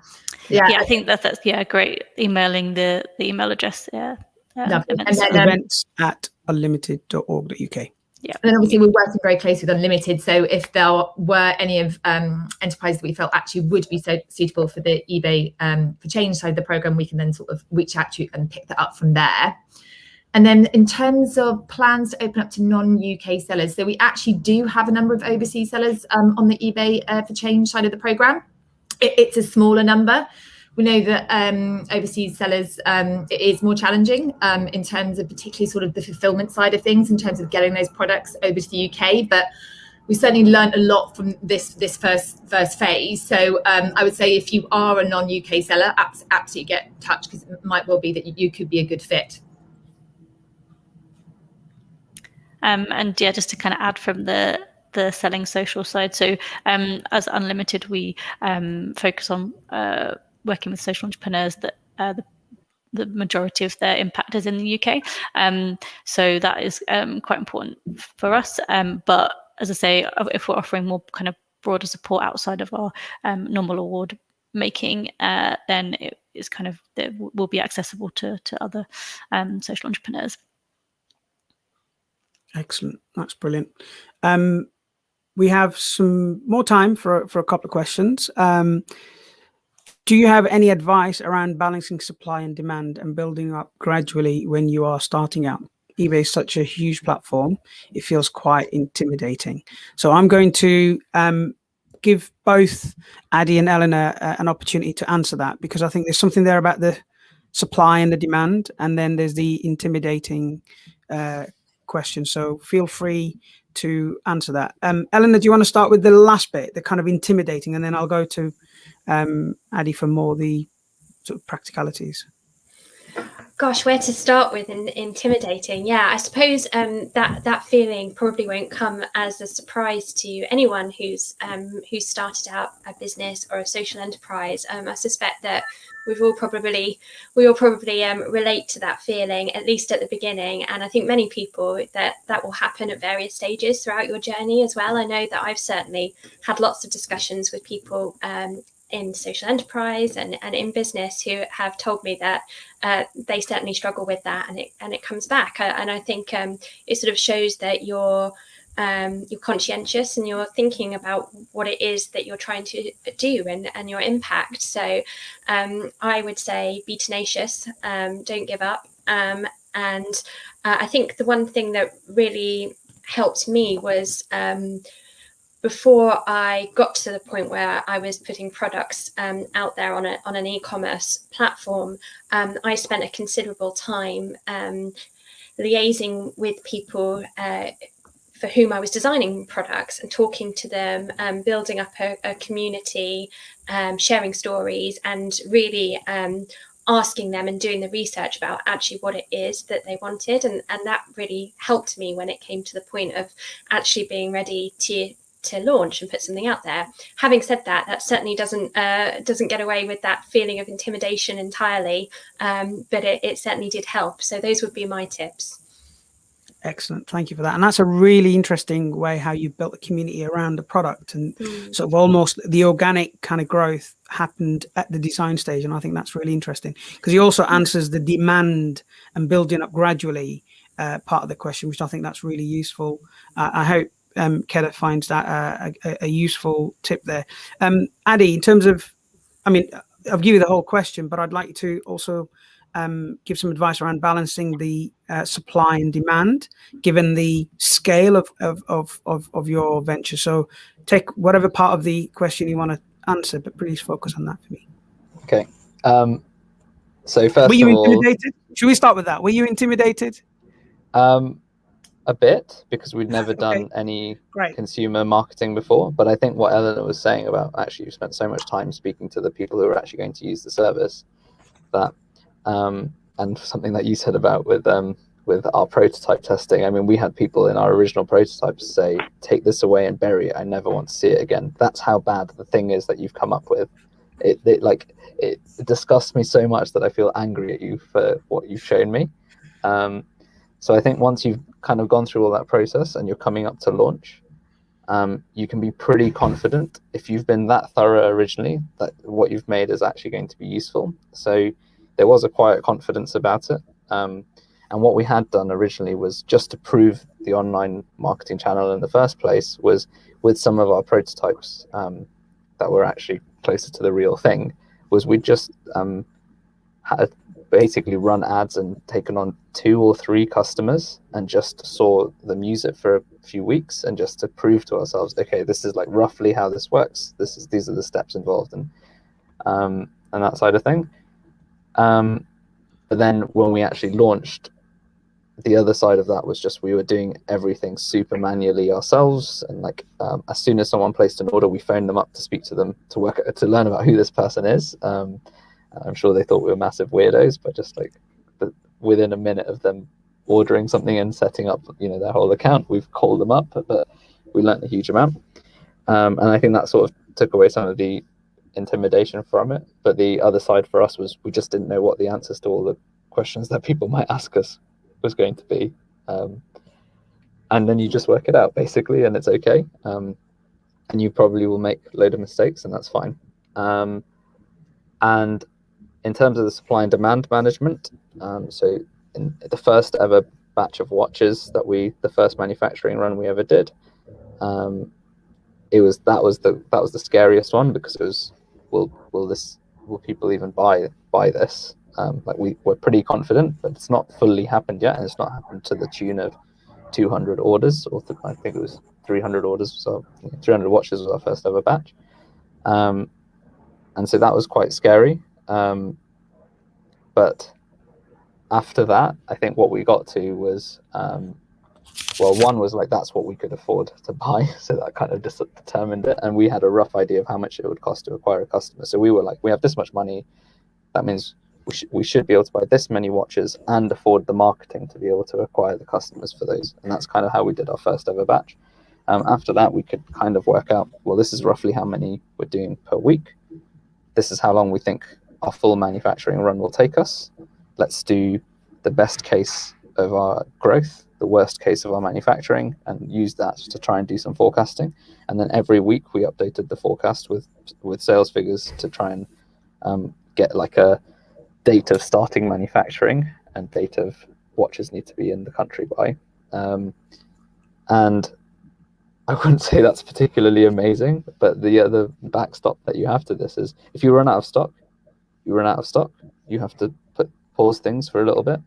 I think that's great. Emailing the email address. Lovely. And then events at unlimited.org.uk. Yeah, and then obviously we're working very closely with Unlimited. So if there were any of enterprises that we felt actually would be so suitable for the eBay for Change side of the program, we can then sort of reach out to you and pick that up from there. And then in terms of plans to open up to non-UK sellers, so we actually do have a number of overseas sellers on the eBay for Change side of the program. It's a smaller number. We know that overseas sellers, it is more challenging in terms of particularly sort of the fulfillment side of things, in terms of getting those products over to the UK. But we certainly learned a lot from this first phase. So I would say if you are a non-UK seller, absolutely get in touch, because it might well be that you could be a good fit. Just to kind of add from the Selling Social side. So as Unlimited, we focus on working with social entrepreneurs that the majority of their impact is in the UK. So that is quite important for us. But as I say, if we're offering more kind of broader support outside of our normal award making, then it is kind of, that will be accessible to other social entrepreneurs. Excellent, that's brilliant. We have some more time for a couple of questions. Do you have any advice around balancing supply and demand and building up gradually when you are starting out? eBay is such a huge platform, it feels quite intimidating. So I'm going to give both Addy and Eleanor an opportunity to answer that, because I think there's something there about the supply and the demand, and then there's the intimidating question. So feel free to answer that. Eleanor, do you want to start with the last bit, the kind of intimidating, and then I'll go to Addy for more the sort of practicalities? Gosh, where to start with in intimidating? Yeah, I suppose that feeling probably won't come as a surprise to anyone who's started out a business or a social enterprise. I suspect that we all probably relate to that feeling, at least at the beginning. And I think many people that will happen at various stages throughout your journey as well. I know that I've certainly had lots of discussions with people in social enterprise and in business who have told me that they certainly struggle with that, and it comes back. And I think it sort of shows that you're conscientious and you're thinking about what it is that you're trying to do and your impact. So I would say be tenacious, don't give up. And I think the one thing that really helped me was before I got to the point where I was putting products out there on an e-commerce platform, I spent a considerable time liaising with people for whom I was designing products and talking to them, building up a community, sharing stories, and really asking them and doing the research about actually what it is that they wanted. And that really helped me when it came to the point of actually being ready to launch and put something out there. Having said that, that certainly doesn't get away with that feeling of intimidation entirely, but it certainly did help. So those would be my tips. Excellent, thank you for that. And that's a really interesting way how you built a community around the product, and sort of almost the organic kind of growth happened at the design stage. And I think that's really interesting because he also answers the demand and building up gradually part of the question, which I think that's really useful. I hope Kedda finds that a useful tip there. Addy, in terms of, I mean, I'll give you the whole question, but I'd like you to also give some advice around balancing the supply and demand, given the scale of your venture. So take whatever part of the question you want to answer, but please focus on that for me. Okay. So first were you of all, intimidated? Should we start with that? Were you intimidated? A bit, because we'd never done any consumer marketing before. But I think what Eleanor was saying about actually you spent so much time speaking to the people who are actually going to use the service, that and something that you said about with our prototype testing. I mean, we had people in our original prototypes say, take this away and bury it. I never want to see it again. That's how bad the thing is that you've come up with. It disgusts me so much that I feel angry at you for what you've shown me. So I think once you've kind of gone through all that process and you're coming up to launch, you can be pretty confident, if you've been that thorough originally, that what you've made is actually going to be useful. So there was a quiet confidence about it. And what we had done originally was, just to prove the online marketing channel in the first place, was with some of our prototypes that were actually closer to the real thing, was we just had basically run ads and taken on 2 or 3 customers and just saw them use it for a few weeks, and just to prove to ourselves, okay, this is like roughly how this works. These are the steps involved, and that side of thing. But then when we actually launched, the other side of that was just we were doing everything super manually ourselves, and like as soon as someone placed an order, we phoned them up to speak to them to learn about who this person is. I'm sure they thought we were massive weirdos, but just like within a minute of them ordering something and setting up, their whole account, we've called them up. But we learned a huge amount, and I think that sort of took away some of the intimidation from it. But the other side for us was we just didn't know what the answers to all the questions that people might ask us was going to be, and then you just work it out basically, and it's okay. And you probably will make a load of mistakes, and that's fine. And in terms of the supply and demand management, so in the first ever batch of watches the first manufacturing run we ever did, that was the scariest one, because it was, will people even buy this? Like we're pretty confident, but it's not fully happened yet, and it's not happened to the tune of 200 orders, or I think it was 300 orders. So 300 watches was our first ever batch, and so that was quite scary. But after that, I think what we got to was, well, one was like, that's what we could afford to buy, so that kind of just determined it, and we had a rough idea of how much it would cost to acquire a customer. So we were like, we have this much money, that means we should be able to buy this many watches and afford the marketing to be able to acquire the customers for those. And that's kind of how we did our first ever batch. After that, we could kind of work out, well, this is roughly how many we're doing per week. This is how long we think our full manufacturing run will take us. Let's do the best case of our growth, the worst case of our manufacturing, and use that to try and do some forecasting. And then every week we updated the forecast with sales figures to try and get like a date of starting manufacturing and date of watches need to be in the country by. And I wouldn't say that's particularly amazing, but the other backstop that you have to this is, if you run out of stock, you have to pause things for a little bit.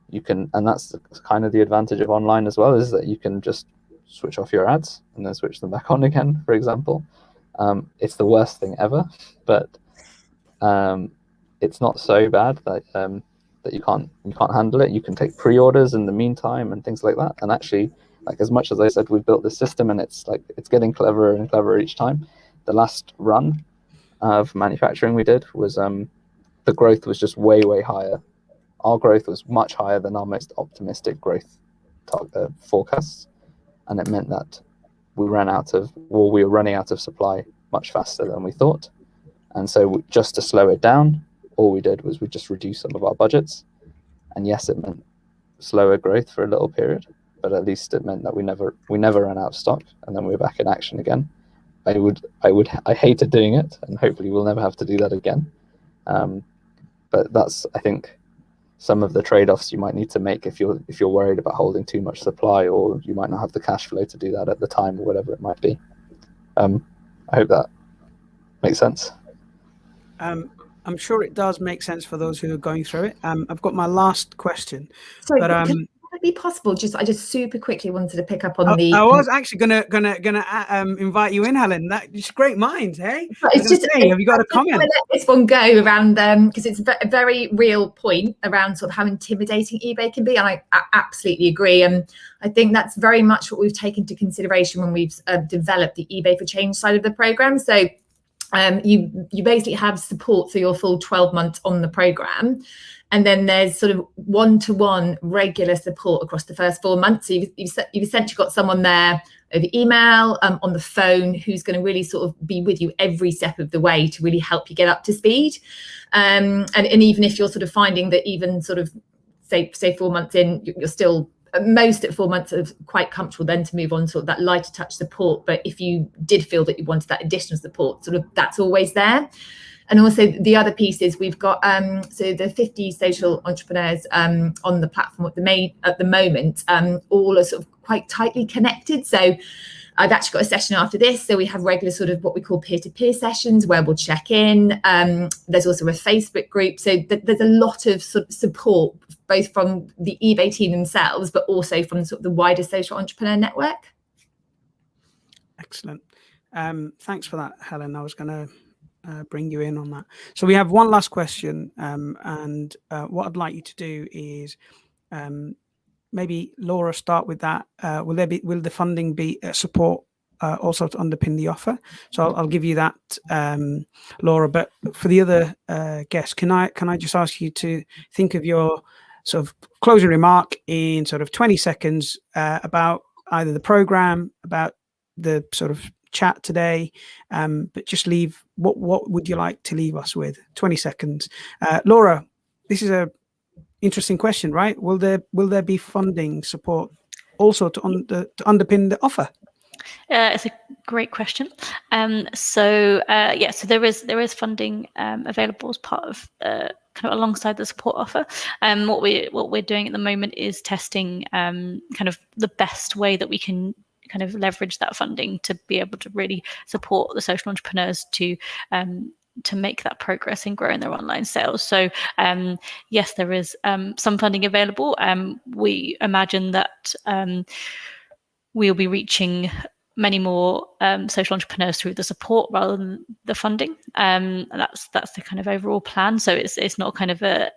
You can, and that's kind of the advantage of online as well, is that you can just switch off your ads and then switch them back on again, for example. It's the worst thing ever, but it's not so bad that you can't handle it. You can take pre-orders in the meantime and things like that. And actually, like, as much as I said, we've built this system and it's getting cleverer and cleverer each time. The last run of manufacturing we did was the growth was just way higher. Our growth was much higher than our most optimistic growth forecasts, and it meant that we were running out of supply much faster than we thought. And so just to slow it down, all we did was we just reduced some of our budgets. And yes, it meant slower growth for a little period, but at least it meant that we never ran out of stock, and then we were back in action again. I hated doing it, and hopefully we'll never have to do that again. But that's, I think, some of the trade-offs you might need to make if you're worried about holding too much supply, or you might not have the cash flow to do that at the time, or whatever it might be. I hope that makes sense. I'm sure it does make sense for those who are going through it. I've got my last question. Sorry, but would it be possible? I just super quickly wanted to pick up on I was actually gonna invite you in, Helen. That's great minds, hey? It's just, have you got a comment? Let this one go around because it's a very real point around sort of how intimidating eBay can be, and I absolutely agree. And I think that's very much what we've taken into consideration when we've developed the eBay for Change side of the program. So you basically have support for your full 12 months on the program, and then there's sort of one-to-one regular support across the first 4 months. So you've essentially got someone there over email, on the phone, who's going to really sort of be with you every step of the way to really help you get up to speed. And even if you're sort of finding that even sort of say 4 months in, you're still most at 4 months of quite comfortable then to move on to that lighter touch support. But if you did feel that you wanted that additional support, sort of that's always there. And also the other piece is we've got so the 50 social entrepreneurs on the platform at the moment, all are sort of quite tightly connected. So I've actually got a session after this. So we have regular sort of what we call peer-to-peer sessions where we'll check in. There's also a Facebook group. So there's a lot of sort of support, both from the eBay team themselves, but also from sort of the wider social entrepreneur network. Excellent. Thanks for that, Helen. I was going to bring you in on that. So we have one last question, and what I'd like you to do is maybe Laura, start with that. Will the funding be support also to underpin the offer? So I'll give you that, Laura. But for the other guests, can I just ask you to think of your sort of closing remark in sort of 20 seconds about either the program, about the sort of chat today, but just leave what would you like to leave us with? 20 seconds. Laura, this is a interesting question, right? Will there be funding support also to underpin the offer? It's a great question. So there is funding available as part of kind of alongside the support offer. What we're doing at the moment is testing kind of the best way that we can kind of leverage that funding to be able to really support the social entrepreneurs to make that progress in growing their online sales. So yes, there is some funding available. We imagine that we'll be reaching many more social entrepreneurs through the support rather than the funding. And that's the kind of overall plan. So it's not kind of a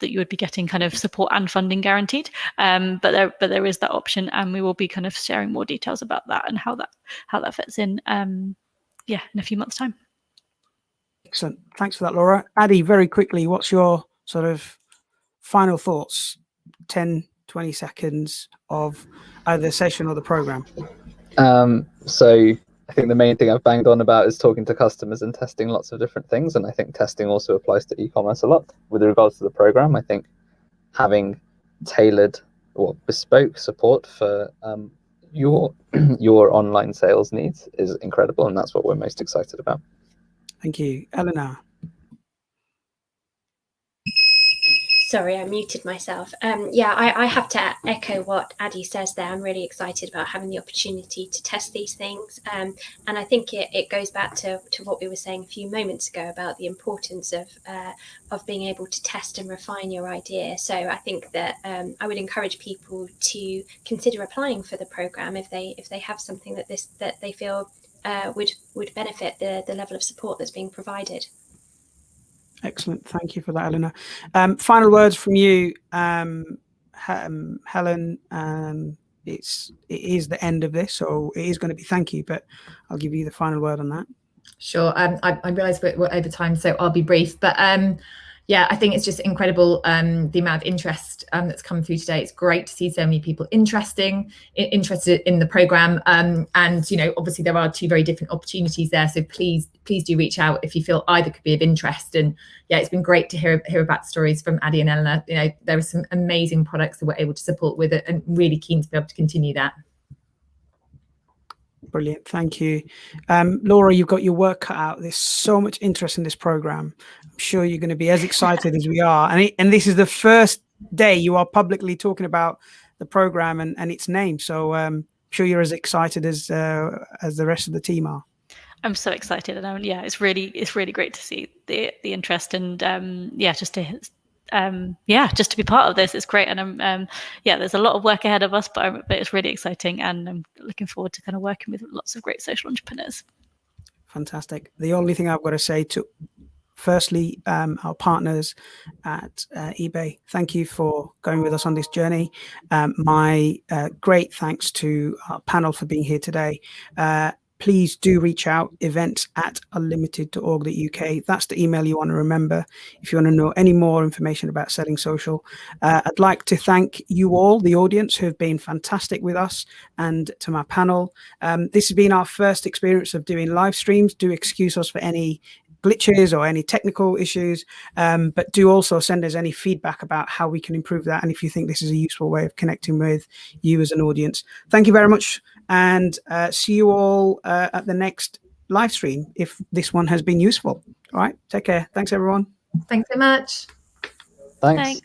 that you would be getting kind of support and funding guaranteed, but there is that option, and we will be kind of sharing more details about that and how that fits in in a few months' time. Excellent. Thanks for that, Laura. Addy, very quickly, what's your sort of final thoughts? 10, 20 seconds of either the session or the program. So I think the main thing I've banged on about is talking to customers and testing lots of different things. And I think testing also applies to e-commerce a lot. With regards to the program, I think having tailored or bespoke support for your online sales needs is incredible. And that's what we're most excited about. Thank you. Eleanor. Sorry, I muted myself. I have to echo what Addy says there. I'm really excited about having the opportunity to test these things. And I think it goes back to what we were saying a few moments ago about the importance of being able to test and refine your idea. So I think that I would encourage people to consider applying for the programme if they have something that they feel would benefit the level of support that's being provided. Excellent. Thank you for that, Eleanor. Final words from you, Helen. It is the end of this, so it is going to be thank you, but I'll give you the final word on that. Sure. I realise we're over time, so I'll be brief. But I think it's just incredible the amount of interest that's come through today. It's great to see so many people interested in the programme. And obviously there are two very different opportunities there. So please do reach out if you feel either could be of interest. And it's been great to hear about stories from Addy and Eleanor. There are some amazing products that we're able to support with it, and really keen to be able to continue that. Brilliant. Thank you. Laura, you've got your work cut out. There's so much interest in this program. I'm sure you're going to be as excited as we are. And this is the first day you are publicly talking about the program and its name. So I'm sure you're as excited as the rest of the team are. I'm so excited, and it's really great to see the interest, and just to be part of this. It's great, and there's a lot of work ahead of us, but it's really exciting, and I'm looking forward to kind of working with lots of great social entrepreneurs. Fantastic. The only thing I've got to say to, firstly, our partners at eBay, thank you for going with us on this journey. My great thanks to our panel for being here today. Please do reach out, events@unlimited.org.uk. That's the email you want to remember if you want to know any more information about selling social. I'd like to thank you all, the audience, who have been fantastic with us, and to my panel. This has been our first experience of doing live streams. Do excuse us for any glitches or any technical issues, but do also send us any feedback about how we can improve that, and if you think this is a useful way of connecting with you as an audience. Thank you very much, and see you all at the next live stream if this one has been useful. All right, take care. Thanks, everyone. Thanks so much. Thanks.